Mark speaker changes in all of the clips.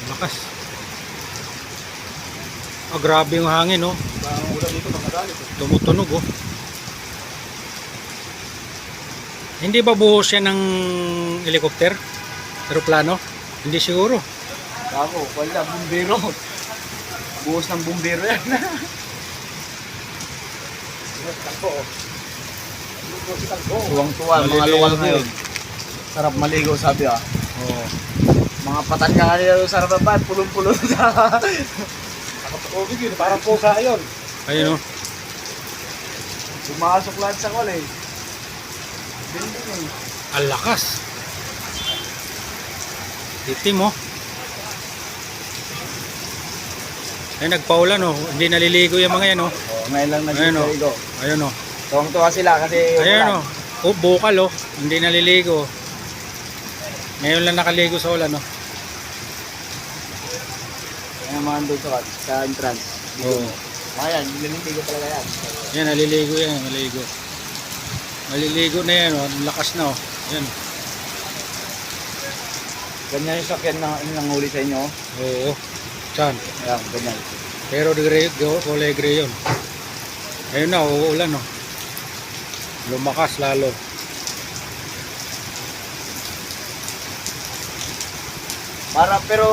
Speaker 1: Lakas. Ah, grabe yung hangin, oh.
Speaker 2: Ang ulan dito magagalit.
Speaker 1: Tumutunog, oh. Hindi ba buhos yan ng helicopter? Aeroplano? Hindi siguro.
Speaker 2: Ako, wala, bumbero. Buhos ng bumbero yan. Takbo, oh. Tuwang-tuwa, mga luwal ngayon. Sarap maligo, sabi ah.
Speaker 1: Oo.
Speaker 2: Mga patan ka kanila sa harapan, pulong-pulong sa... Nakapag-obig yun, parang pusa yun.
Speaker 1: Ayun, oh.
Speaker 2: Pumasok lahat sa kol eh. Binding eh.
Speaker 1: Ang lakas. Itim, oh. Ay, nagpaulan, oh. Hindi naliligo yung mga yan, oh.
Speaker 2: Oh, ngayon lang
Speaker 1: Ayun, oh.
Speaker 2: nag-ligo.
Speaker 1: Ayun, oh.
Speaker 2: Tuwang-tuwa sila kasi
Speaker 1: Ayun, oh. Oh, bukal, oh. Hindi naliligo. Ngayon lang nakaligo sa ulan, oh.
Speaker 2: Ayan mga doon sa entrance.
Speaker 1: Oo.
Speaker 2: Mga yan, nililigo talaga yan.
Speaker 1: Yan, naliligo yan, naliligo. Naliligo na yan, oh. Ang lakas na, oh. Yan.
Speaker 2: Ganyan yung sakyan na nanghuli sa inyo.
Speaker 1: Oo. Saan?
Speaker 2: Ayan, ganyan.
Speaker 1: Pero kulay gray yun. Ayun na, uulan, oh. Lumakas lalo.
Speaker 2: Pero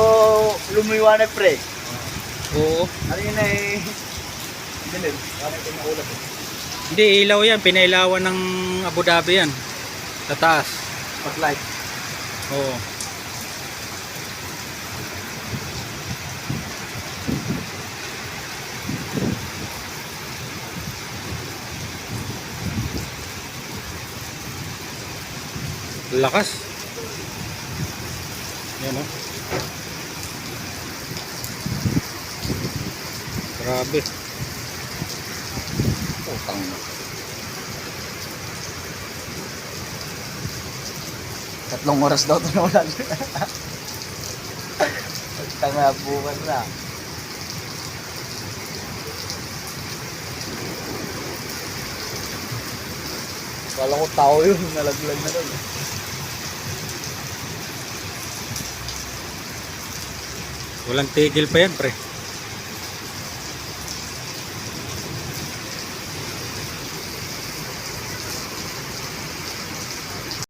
Speaker 2: lumiwanag pre.
Speaker 1: Oo.
Speaker 2: Ano yun eh? Dilim. Parang pinaulat eh.
Speaker 1: Hindi, ilaw yan. Pinailawan ng Abu Dhabi yan. Sa taas.
Speaker 2: Spotlight.
Speaker 1: Oo. Lakas. Yan, oh. Grabe.
Speaker 2: Utang na. 3 oras daw ito na ulan. Tanga bukas na. Kala ko tao yun, nalaglag na doon.
Speaker 1: Walang tigil pa yan, pre.